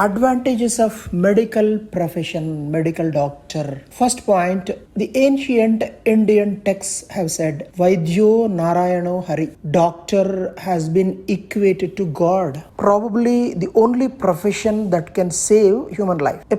Advantages of medical profession, medical doctor. First point, the ancient Indian texts have said, Vaidyo Narayano Hari. Doctor has been equated to God. Probably the only profession that can save human life. A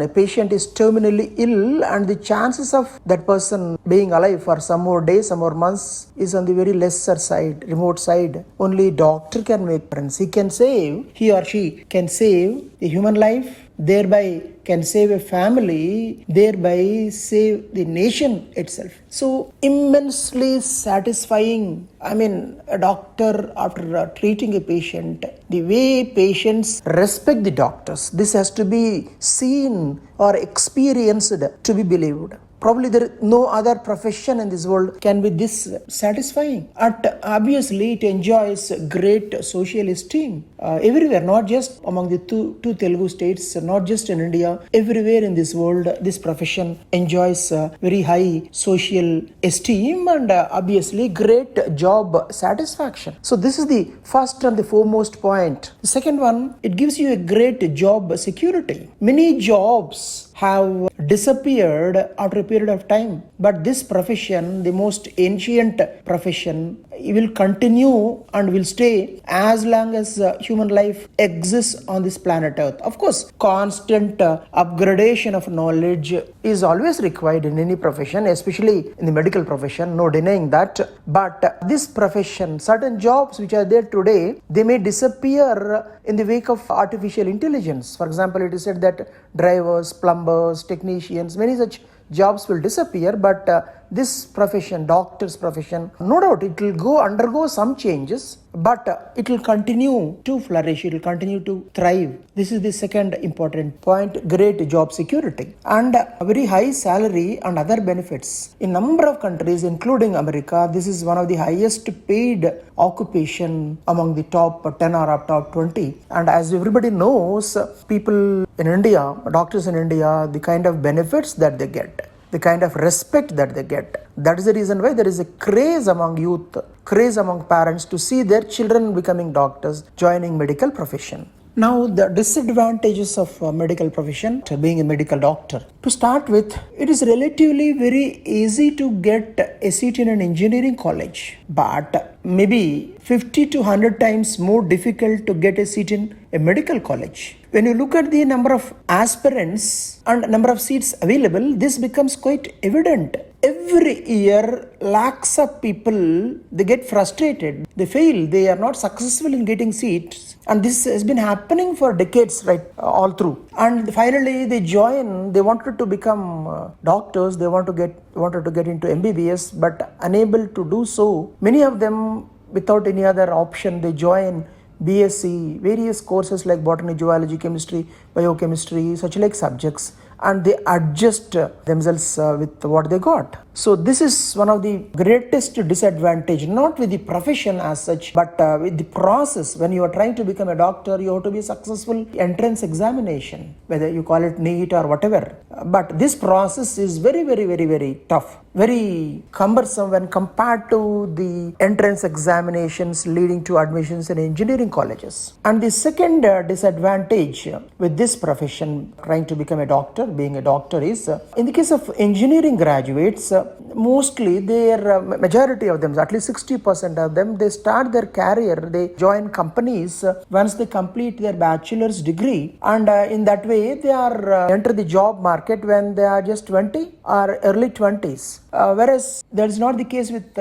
patient is terminally ill, and the chances of that person being alive for some more days, some more months is on the very lesser side, remote side. Only doctor can make difference. He or she can save a human life, thereby can save a family, thereby save the nation itself. So immensely satisfying. A doctor, after treating a patient, the way patients respect the doctors, this has to be seen or experienced to be believed. Probably there is no other profession in this world can be this satisfying. Obviously, it enjoys great social esteem everywhere, not just among the two Telugu states, not just in India. Everywhere in this world, this profession enjoys very high social esteem and obviously great job satisfaction. So this is the first and the foremost point. The second one, it gives you a great job security. Many jobs have disappeared after a period of time, but this profession, the most ancient profession, will continue and will stay as long as human life exists on this planet Earth. Of course, constant upgradation of knowledge is always required in any profession, especially in the medical profession, no denying that. But this profession, certain jobs which are there today, they may disappear in the wake of artificial intelligence. For example, it is said that drivers, plumbers, technicians, many such jobs will disappear, but this profession, doctor's profession, no doubt it will undergo some changes, but it will continue to flourish, it will continue to thrive. This is the second important point, great job security and very high salary and other benefits. In number of countries, including America, this is one of the highest paid occupation among the top 10 or top 20. And as everybody knows, people in India, doctors in India, the kind of benefits that they get, the kind of respect that they get. That is the reason why there is a craze among youth, craze among parents to see their children becoming doctors, joining medical profession. Now, the disadvantages of medical profession, being a medical doctor. To start with, it is relatively very easy to get a seat in an engineering college, but maybe 50 to 100 times more difficult to get a seat in a medical college. When you look at the number of aspirants and number of seats available, this becomes quite evident. Every year, lakhs of people, they get frustrated. They fail. They are not successful in getting seats. And this has been happening for decades, right, all through. And finally, they join. They wanted to become doctors. They wanted to get into MBBS, but unable to do so. Many of them, without any other option, they join BSc, various courses like botany, zoology, chemistry, biochemistry, such like subjects, and they adjust themselves with what they got. So this is one of the greatest disadvantage, not with the profession as such, but with the process. When you are trying to become a doctor, you have to be successful entrance examination, whether you call it NEET or whatever. But this process is very, very, very, very tough, very cumbersome when compared to the entrance examinations leading to admissions in engineering colleges. And the second disadvantage with this profession, trying to become a doctor, being a doctor, is in the case of engineering graduates, mostly their majority of them, at least 60% of them, they start their career, they join companies once they complete their bachelor's degree, and in that way they are enter the job market when they are just 20 or early 20s. Whereas that is not the case with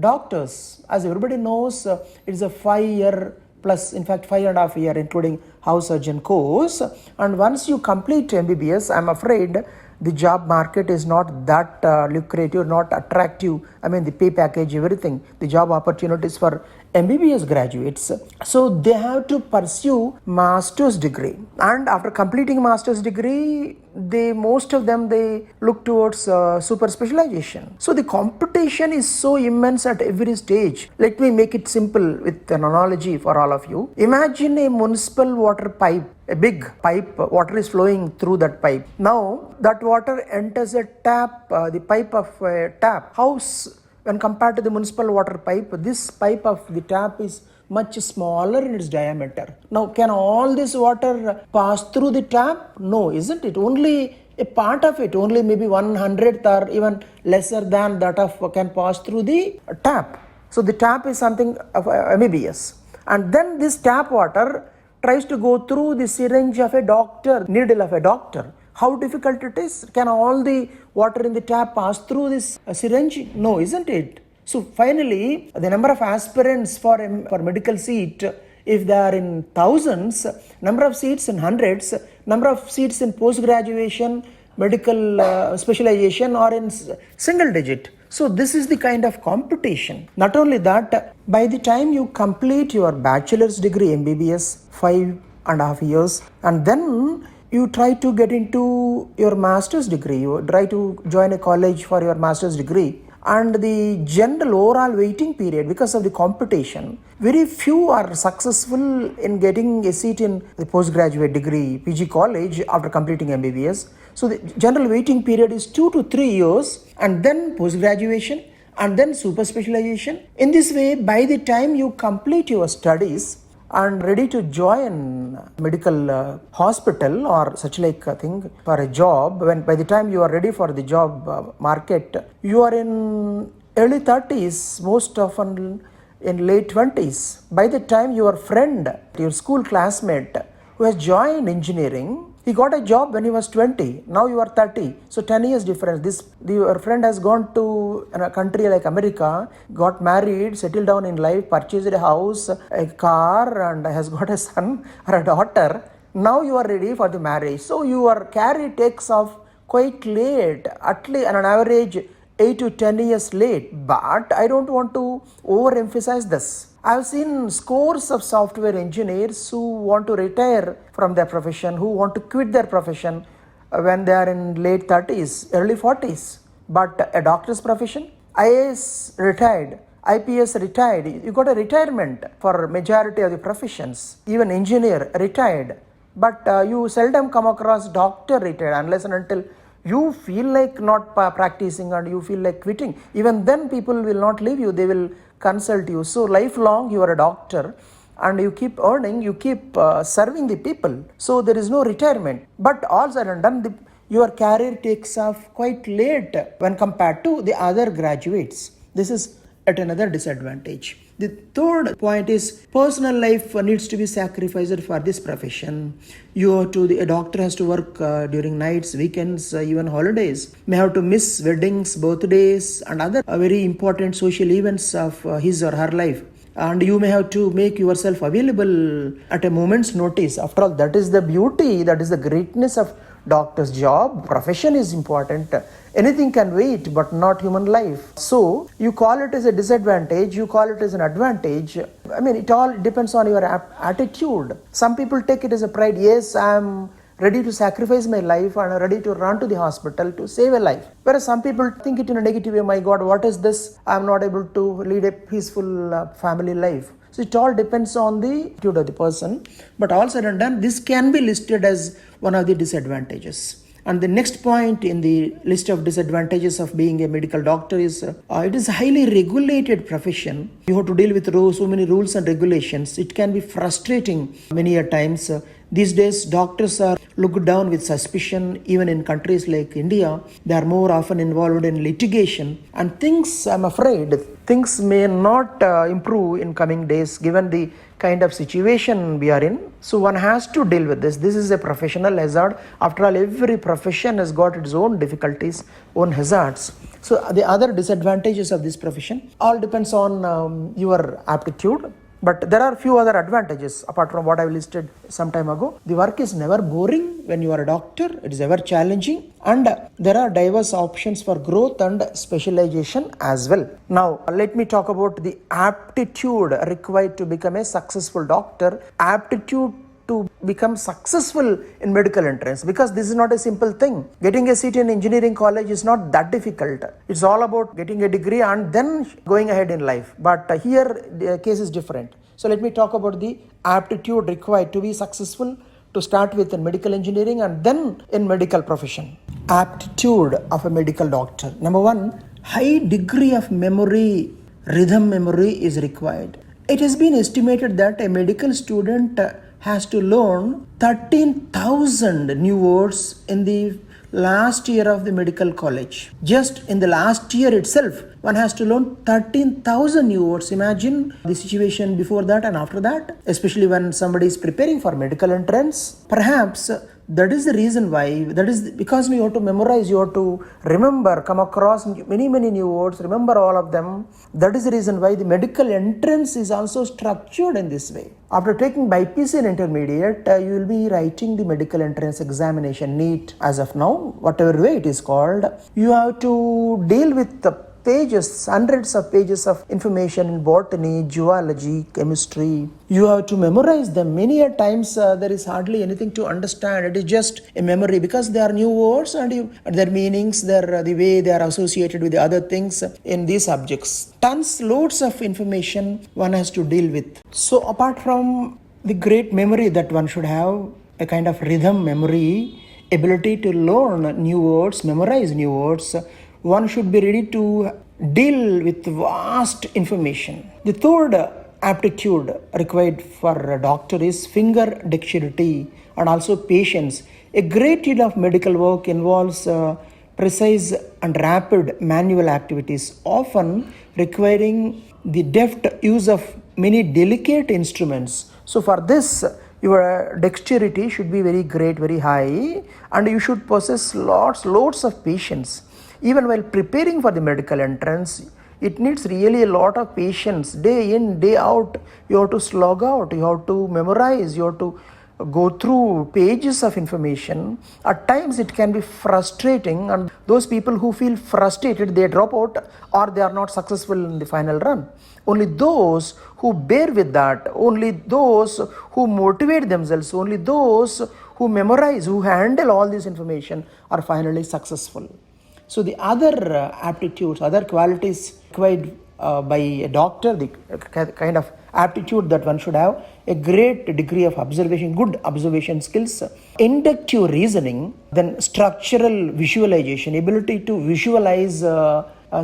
doctors. As everybody knows, it is a 5-year plus, in fact 5.5 years, including house surgeon course. And once you complete MBBS, I'm afraid the job market is not that lucrative, not attractive. The pay package, everything, the job opportunities for MBBS graduates. So they have to pursue master's degree. And after completing master's degree, most of them look towards super specialization. So the competition is so immense at every stage. Let me make it simple with an analogy for all of you. Imagine a municipal water pipe, a big pipe, water is flowing through that pipe. Now that water enters a tap, the pipe of a tap. When compared to the municipal water pipe, this pipe of the tap is much smaller in its diameter. Now, can all this water pass through the tap? No, isn't it? Only a part of it, only maybe 1/100th or even lesser than that of can pass through the tap. So the tap is something of amphibious. And then this tap water tries to go through the syringe of a doctor, needle of a doctor. How difficult it is? Can all the water in the tap pass through this syringe? No, isn't it? So finally, the number of aspirants for medical seat, if they are in thousands, number of seats in hundreds, number of seats in post-graduation, medical specialization are in single digit. So this is the kind of competition. Not only that, by the time you complete your bachelor's degree MBBS, 5.5 years, and then you try to get into your master's degree, you try to join a college for your master's degree, and the general overall waiting period, because of the competition, very few are successful in getting a seat in the postgraduate degree PG college after completing MBBS. So the general waiting period is 2 to 3 years, and then postgraduation, and then super specialization. In this way, by the time you complete your studies and ready to join medical hospital or such like a thing for a job, when by the time you are ready for the job market, you are in early 30s, most often in late 20s. By the time your friend, your school classmate who has joined engineering, he got a job when he was 20. Now you are 30. So 10 years difference. Your friend has gone to a country like America, got married, settled down in life, purchased a house, a car, and has got a son or a daughter. Now you are ready for the marriage. So your career takes off quite late, at least on an average 8 to 10 years late. But I don't want to overemphasize this. I've seen scores of software engineers who want to retire from their profession, who want to quit their profession when they are in late 30s, early 40s. But a doctor's profession, IAS retired, IPS retired, you got a retirement for majority of the professions. Even engineer retired. But you seldom come across doctor retired unless and until you feel like not practicing and you feel like quitting. Even then people will not leave you, they will consult you. So lifelong you are a doctor and you keep earning, you keep serving the people. So there is no retirement. But all said and done, your career takes off quite late when compared to the other graduates. This is at another disadvantage. The third point is personal life needs to be sacrificed for this profession. A doctor has to work during nights, weekends, even holidays. May have to miss weddings, birthdays, and other very important social events of his or her life. And you may have to make yourself available at a moment's notice. After all, that is the beauty, that is the greatness of doctor's job. Profession is important. Anything can wait, but not human life. So you call it as a disadvantage, you call it as an advantage. I mean, it all depends on your attitude. Some people take it as a pride. Yes, I'm ready to sacrifice my life and ready to run to the hospital to save a life. Whereas some people think it in a negative way. My God, what is this? I'm not able to lead a peaceful family life. So it all depends on the attitude of the person. But all said and done, this can be listed as one of the disadvantages. And the next point in the list of disadvantages of being a medical doctor is it is a highly regulated profession. You have to deal with so many rules and regulations. It can be frustrating many a times. These days, doctors are looked down with suspicion. Even in countries like India, they are more often involved in litigation. And I'm afraid, things may not improve in coming days given the kind of situation we are in. So one has to deal with this. This is a professional hazard. After all, every profession has got its own difficulties, own hazards. So the other disadvantages of this profession all depends on your aptitude. But there are few other advantages apart from what I listed some time ago. The work is never boring when you are a doctor. It is ever challenging, and there are diverse options for growth and specialization as well. Now, let me talk about the aptitude required to become a successful doctor. Aptitude to become successful in medical entrance, because this is not a simple thing. Getting a seat in engineering college is not that difficult. It's all about getting a degree and then going ahead in life. But here the case is different. So let me talk about the aptitude required to be successful, to start with in medical engineering and then in medical profession. Aptitude of a medical doctor. Number one, high degree of memory, rhythm memory is required. It has been estimated that a medical student has to learn 13,000 new words in the last year of the medical college. Just in the last year itself, one has to learn 13,000 new words. Imagine the situation before that and after that, especially when somebody is preparing for medical entrance. Perhaps that is the reason why, that is because you have to memorize, you have to remember, come across many new words, remember all of them. That is the reason why the medical entrance is also structured in this way. After taking BPC in intermediate, you will be writing the medical entrance examination, NEET as of now, whatever way it is called. You have to deal with the pages, hundreds of pages of information in botany, zoology, chemistry. You have to memorize them. Many a times there is hardly anything to understand. It is just a memory because they are new words and their meanings, the way they are associated with the other things in these subjects. Loads of information one has to deal with. So apart from the great memory that one should have, a kind of rhythm memory, ability to learn new words, memorize new words, one should be ready to deal with vast information. The third aptitude required for a doctor is finger dexterity and also patience. A great deal of medical work involves precise and rapid manual activities, often requiring the deft use of many delicate instruments. So for this, your dexterity should be very great, very high, and you should possess loads of patience. Even while preparing for the medical entrance, it needs really a lot of patience. Day in, day out, you have to slog out, you have to memorize, you have to go through pages of information. At times it can be frustrating, and those people who feel frustrated, they drop out or they are not successful in the final run. Only those who bear with that, only those who motivate themselves, only those who memorize, who handle all this information are finally successful. So the other aptitudes, other qualities required by a doctor, the kind of aptitude that one should have, a great degree of observation, good observation skills, inductive reasoning, then structural visualization, ability to visualize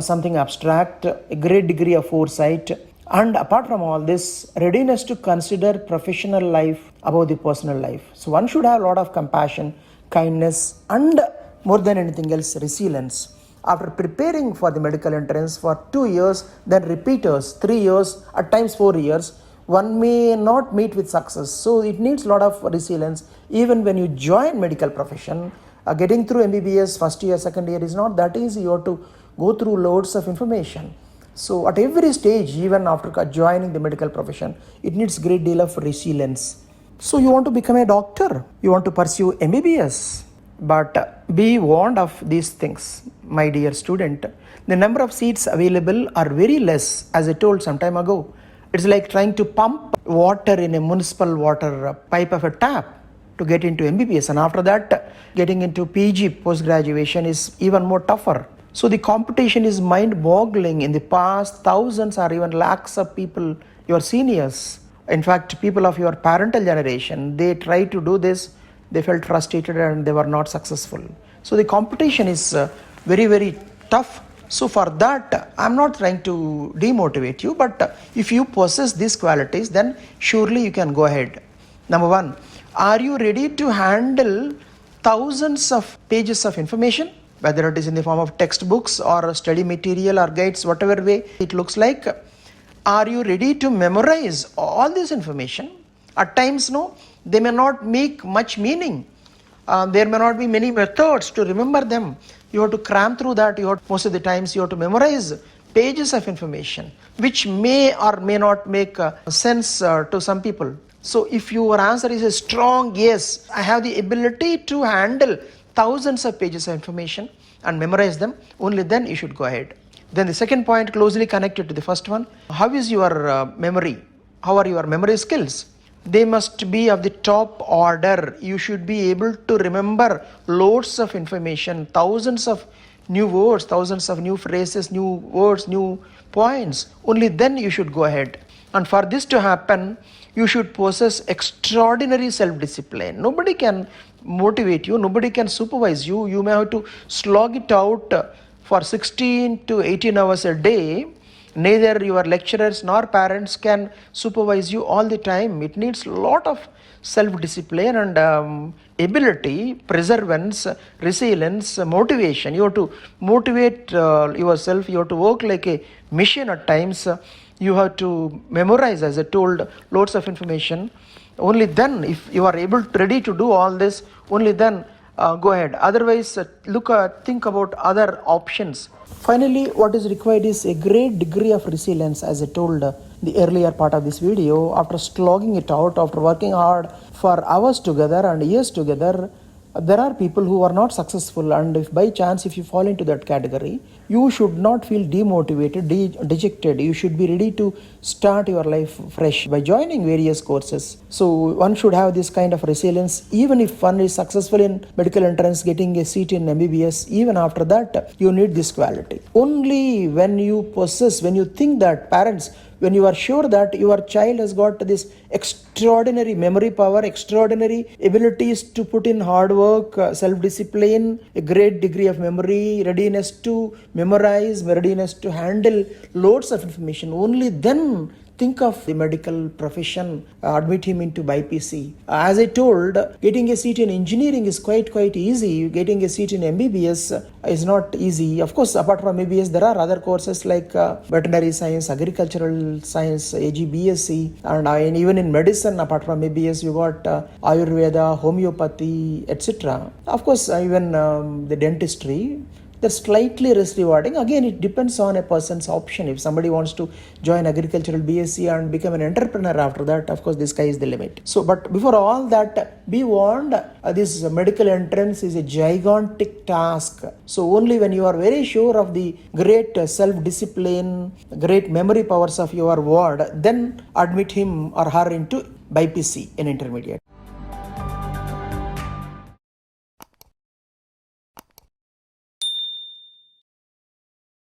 something abstract, a great degree of foresight, and apart from all this, readiness to consider professional life above the personal life. So one should have a lot of compassion, kindness, and more than anything else, resilience. After preparing for the medical entrance for 2 years, then repeaters, 3 years, at times 4 years, one may not meet with success. So it needs a lot of resilience. Even when you join medical profession, getting through MBBS first year, second year is not that easy. You have to go through loads of information. So at every stage, even after joining the medical profession, it needs great deal of resilience. So you want to become a doctor, you want to pursue MBBS. But be warned of these things, my dear student. The number of seats available are very less, as I told some time ago. It's like trying to pump water in a municipal water pipe of a tap to get into MBBS. And after that, getting into PG, post-graduation, is even more tougher. So the competition is mind-boggling. In the past, thousands or even lakhs of people, your seniors, in fact, people of your parental generation, they tried to do this. They felt frustrated and they were not successful. So the competition is very tough. So for that, I'm not trying to demotivate you, but if you possess these qualities, then surely you can go ahead. Number one, are you ready to handle thousands of pages of information, whether it is in the form of textbooks or study material or guides, whatever way it looks like? Are you ready to memorize all this information? At times, no, they may not make much meaning. There may not be many methods to remember them. You have to cram through that. Most of the times you have to memorize pages of information, which may or may not make sense to some people. So if your answer is a strong yes, I have the ability to handle thousands of pages of information and memorize them, only then you should go ahead. Then the second point, closely connected to the first one, how is your memory? How are your memory skills? They must be of the top order. You should be able to remember loads of information, thousands of new words, thousands of new phrases, new words, new points. Only then you should go ahead. And for this to happen, you should possess extraordinary self-discipline. Nobody can motivate you, nobody can supervise you. You may have to slog it out for 16 to 18 hours a day, Neither your lecturers nor parents can supervise you all the time. It needs a lot of self-discipline and ability, perseverance, resilience, motivation. You have to motivate yourself. You have to work like a machine at times. You have to memorize, as I told, loads of information. Only then, if you are ready to do all this, only then go ahead. Otherwise, think about other options. Finally, what is required is a great degree of resilience, as I told the earlier part of this video. After slogging it out, after working hard for hours together and years together, there are people who are not successful, and if by chance if you fall into that category, you should not feel demotivated, dejected. You should be ready to start your life fresh by joining various courses. So one should have this kind of resilience. Even if one is successful in medical entrance, getting a seat in MBBS, even after that you need this quality. Only when you think that parents, when you are sure that your child has got this extraordinary memory power, extraordinary abilities to put in hard work, self-discipline, a great degree of memory, readiness to memorize, readiness to handle loads of information, only then think of the medical profession, admit him into BPC. As I told, getting a seat in engineering is quite easy. Getting a seat in MBBS is not easy. Of course, apart from MBBS, there are other courses like veterinary science, agricultural science, AG/BSc, and even in medicine, apart from MBBS, you got Ayurveda, homeopathy, etc. Of course, even the dentistry. They're slightly less rewarding. Again, it depends on a person's option. If somebody wants to join agricultural BSc and become an entrepreneur after that, of course, the sky is the limit. So, but before all that, be warned, this medical entrance is a gigantic task. So, only when you are very sure of the great self-discipline, great memory powers of your ward, then admit him or her into BPC in intermediate.